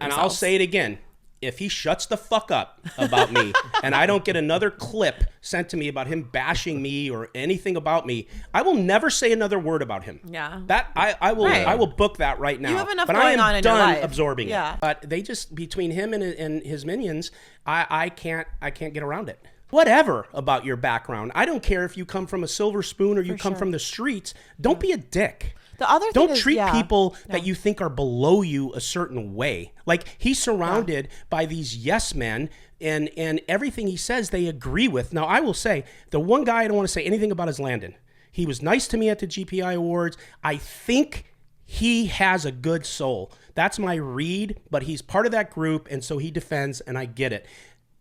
And I'll say it again. If he shuts the fuck up about me and I don't get another clip sent to me about him bashing me or anything about me, I will never say another word about him. Yeah. That I will book that right now. You have enough but going on in your life. I am done absorbing it. But they just, between him and his minions, I can't get around it. Whatever about your background. I don't care if you come from a silver spoon or you come from the streets. Don't be a dick. The other thing Don't treat people that you think are below you a certain way. Like, he's surrounded by these yes men, and everything he says they agree with. Now, I will say, the one guy I don't want to say anything about is Landon. He was nice to me at the GPI Awards. I think he has a good soul. That's my read, but he's part of that group, and so he defends, and I get it.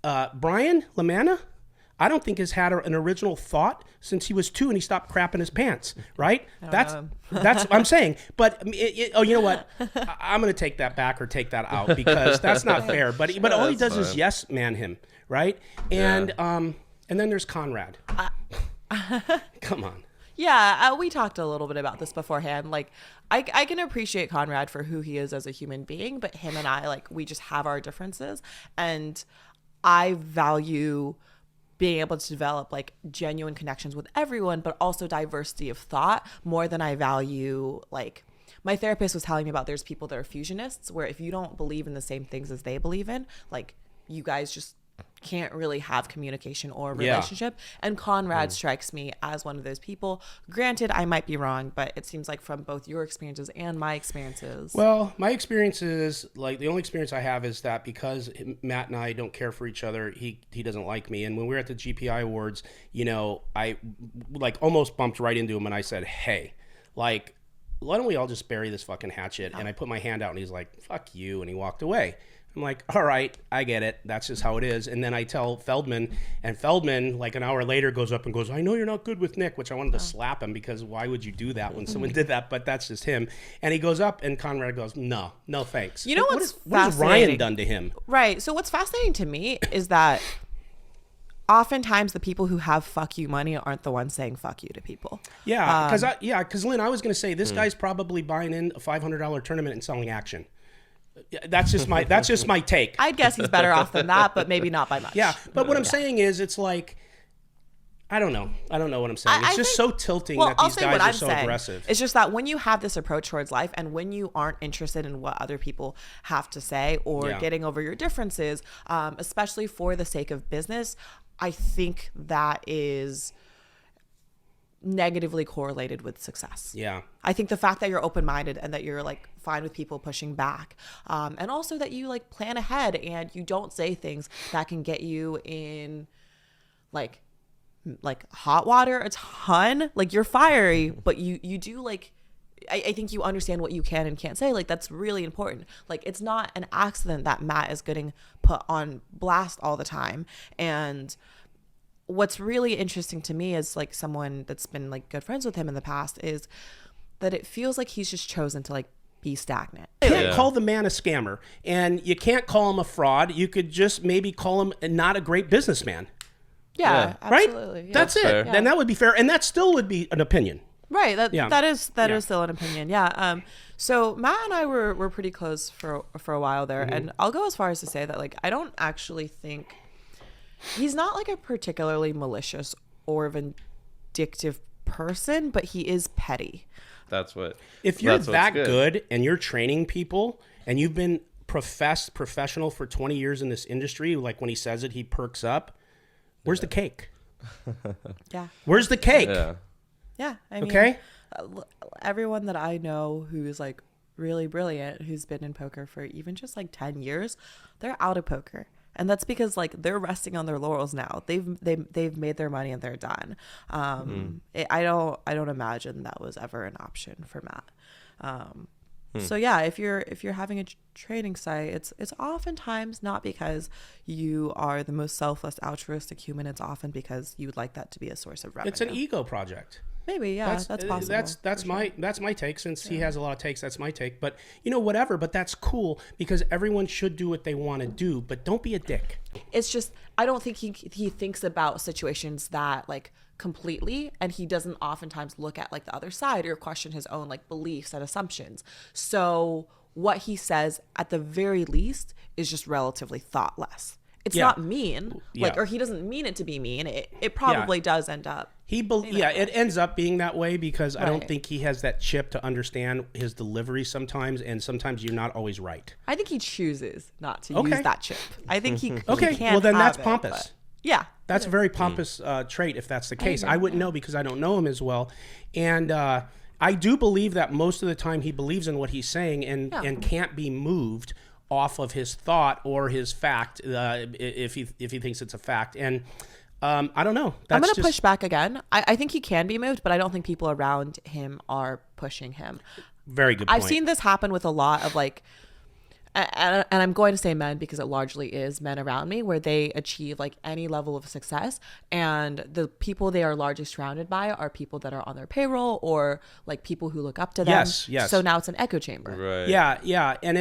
Brian LaManna, I don't think has had an original thought since he was 2 and he stopped crapping his pants, right? That's what I'm saying. But you know what? I'm going to take that back or take that out because that's not fair. But all he does is yes man him, right? And then there's Conrad. Come on. Yeah, we talked a little bit about this beforehand. Like, I can appreciate Conrad for who he is as a human being, but him and I, like, we just have our differences. And I value being able to develop like genuine connections with everyone, but also diversity of thought more than I value, like, my therapist was telling me about, there's people that are fusionists where if you don't believe in the same things as they believe in, like, you guys just can't really have communication or relationship. And Conrad strikes me as one of those people. Granted, I might be wrong, but it seems like from both your experiences and my experiences. Well, my experience is, like, the only experience I have is that because Matt and I don't care for each other, he doesn't like me. And when we were at the GPI Awards, you know, I like almost bumped right into him and I said, hey, like, why don't we all just bury this fucking hatchet? And I put my hand out and he's like, fuck you. And he walked away. I'm like, all right, I get it. That's just how it is. And then I tell Feldman, and Feldman, like an hour later, goes up and goes, I know you're not good with Nick, which I wanted to slap him because why would you do that when someone did that? But that's just him. And he goes up and Conrad goes, no thanks. You know what has Ryan done to him? Right. So what's fascinating to me is that oftentimes the people who have fuck you money aren't the ones saying fuck you to people. Yeah, because Lynn, I was going to say, this guy's probably buying in a $500 tournament and selling action. That's just my take. I'd guess he's better off than that, but maybe not by much. Yeah, but what I'm saying is, it's like, I don't know what I'm saying. It's just so tilting that these guys are so aggressive. It's just that when you have this approach towards life and when you aren't interested in what other people have to say or getting over your differences, especially for the sake of business, I think that is negatively correlated with success. Yeah. I think the fact that you're open-minded and that you're like fine with people pushing back, and also that you like plan ahead and you don't say things that can get you in like hot water a ton. Like, you're fiery, but you do, like, I think you understand what you can and can't say. Like, that's really important. Like, it's not an accident that Matt is getting put on blast all the time. And what's really interesting to me is, like, someone that's been like good friends with him in the past, is that it feels like he's just chosen to like be stagnant. You can't call the man a scammer, and you can't call him a fraud. You could just maybe call him not a great businessman. Yeah, absolutely. Right? Yeah. That's it. Yeah. Then that would be fair, and that still would be an opinion. Right. That is still an opinion. Yeah. So Matt and I were pretty close for a while there, and I'll go as far as to say that, like, I don't actually think he's not like a particularly malicious or vindictive person, but he is petty. If you're that good and you're training people and you've been professional for 20 years in this industry, like when he says it, he perks up. Where's the cake? Yeah. Where's the cake? Yeah. I mean, okay. Everyone that I know who's like really brilliant, who's been in poker for even just like 10 years, they're out of poker. And that's because, like, they're resting on their laurels now. They've made their money and they're done. I don't imagine that was ever an option for Matt. So yeah, if you're having a trading site, it's oftentimes not because you are the most selfless, altruistic human. It's often because you would like that to be a source of revenue. It's an ego project. Maybe, yeah, that's possible. That's my take. Since he has a lot of takes, that's my take. But whatever. But that's cool because everyone should do what they want to do. But don't be a dick. It's just, I don't think he thinks about situations that like completely, and he doesn't oftentimes look at like the other side or question his own like beliefs and assumptions. So what he says at the very least is just relatively thoughtless. It's not mean, or he doesn't mean it to be mean. It probably does end up. It ends up being that way because I don't think he has that chip to understand his delivery sometimes, and sometimes you're not always right. I think he chooses not to use that chip. I think he okay. He can't well, then have that's it, pompous. Yeah, that's a very pompous trait if that's the case. I wouldn't know because I don't know him as well, and I do believe that most of the time he believes in what he's saying and can't be moved off of his thought or his fact if he thinks it's a fact. And I don't know. I'm going to push back again. I think he can be moved, but I don't think people around him are pushing him. Very good point. I've seen this happen with a lot of like, and I'm going to say men because it largely is men around me, where they achieve like any level of success, and the people they are largely surrounded by are people that are on their payroll or like people who look up to them. Yes. So now it's an echo chamber. Right. Yeah, and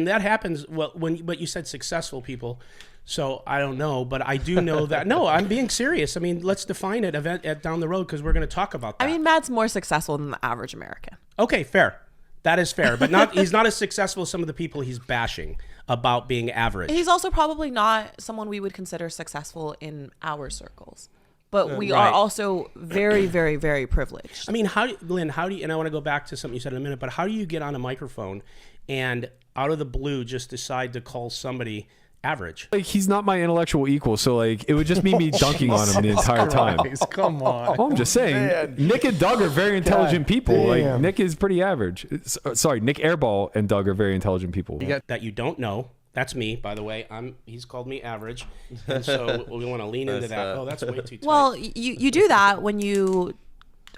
that happens. Well, but you said successful people, so I don't know, but I do know that. No, I'm being serious. I mean, let's define it down the road because we're going to talk about that. I mean, Matt's more successful than the average American. Okay, fair. That is fair, but he's not as successful as some of the people he's bashing about being average. He's also probably not someone we would consider successful in our circles, but we are also very, very, very privileged. I mean, Lynne, and I want to go back to something you said in a minute, but how do you get on a microphone and out of the blue just decide to call somebody average? Like, he's not my intellectual equal, so like it would just be me dunking on him the entire time. Come on. Well, I'm just saying, Man. Nick and Doug are very intelligent people. Damn. Like, Nick is pretty average. Sorry, Nick Airball and Doug are very intelligent people. That you don't know. That's me, by the way. He's called me average, and so we want to lean into that. Oh, that's way too tight. Well, you do that when you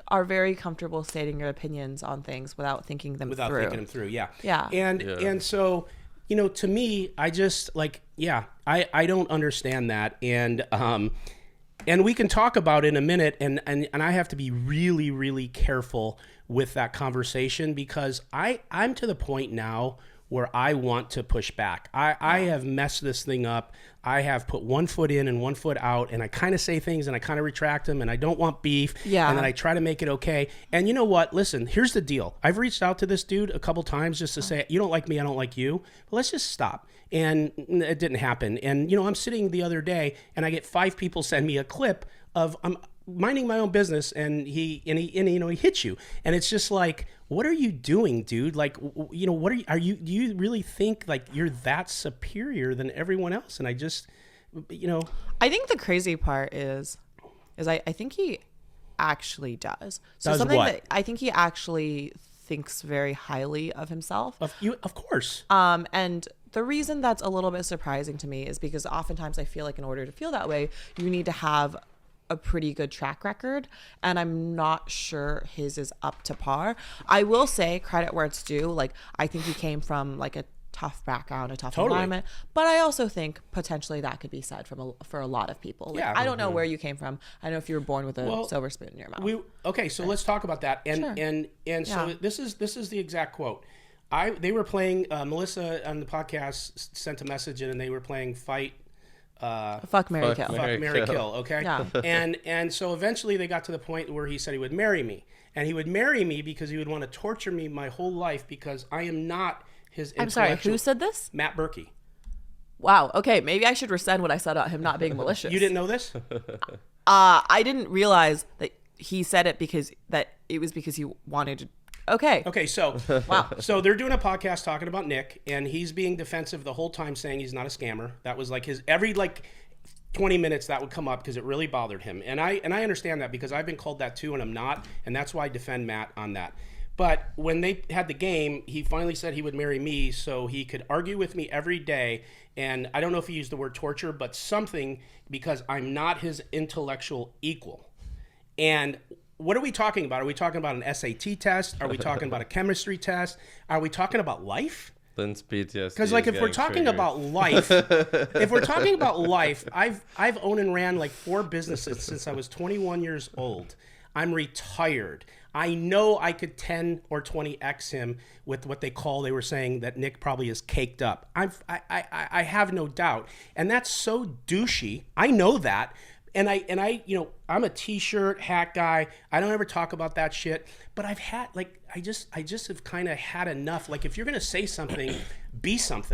are very comfortable stating your opinions on things without thinking them through. Yeah. Yeah. And so, to me, I just I don't understand that, and we can talk about it in a minute, and I have to be really, really careful with that conversation because I'm to the point now where I want to push back. I have messed this thing up. I have put one foot in and one foot out, and I kind of say things and I kind of retract them, and I don't want beef. Yeah. And then I try to make it okay. And you know what? Listen, here's the deal. I've reached out to this dude a couple times just to say, you don't like me, I don't like you. But let's just stop. And it didn't happen. And I'm sitting the other day, and I get 5 people send me a clip of I'm minding my own business, and he hits you, and it's just like, what are you doing, dude? Like, what do you really think like you're that superior than everyone else? And I just, I think the crazy part is I think he actually does. So does something what? that I think he actually thinks very highly of himself. Of course. And the reason that's a little bit surprising to me is because oftentimes I feel like in order to feel that way, you need to have a pretty good track record, and I'm not sure his is up to par. I will say credit where it's due. Like, I think he came from like a tough background, a tough environment, but I also think potentially that could be said for a lot of people. Like, I don't know where you came from. I don't know if you were born with a silver spoon in your mouth. So let's talk about that. And Sure. So this is the exact quote. They were playing Melissa on the podcast sent a message in, and they were playing Fight. Fuck, marry, kill. Fuck, marry, kill. Okay. Yeah. And so eventually they got to the point where he said he would marry me, and he would marry me because he would want to torture me my whole life because I am not his. I'm sorry. Who said this? Matt Berkey. Wow. Okay. Maybe I should rescind what I said about him not being malicious. You didn't know this? I didn't realize that he said it because he wanted to. Okay. So wow. So they're doing a podcast talking about Nick, and he's being defensive the whole time, saying he's not a scammer. That was like his every 20 minutes that would come up because it really bothered him. And I understand that because I've been called that too, and I'm not, and that's why I defend Matt on that. But when they had the game, he finally said he would marry me so he could argue with me every day. And I don't know if he used the word torture, but something, because I'm not his intellectual equal. And what are we talking about? Are we talking about an SAT test? Are we talking about a chemistry test? Are we talking about life? Lynne's PTSD. Because if we're talking about life, I've owned and ran 4 businesses since I was 21 years old. I'm retired. I know I could 10 or 20x him with what they were saying that Nick probably is caked up. I have no doubt. And that's so douchey. I know that. And I, you know, I'm a t-shirt hat guy. I don't ever talk about that shit. But I've had, like, I just have kind of had enough. Like, if you're gonna say something, be something.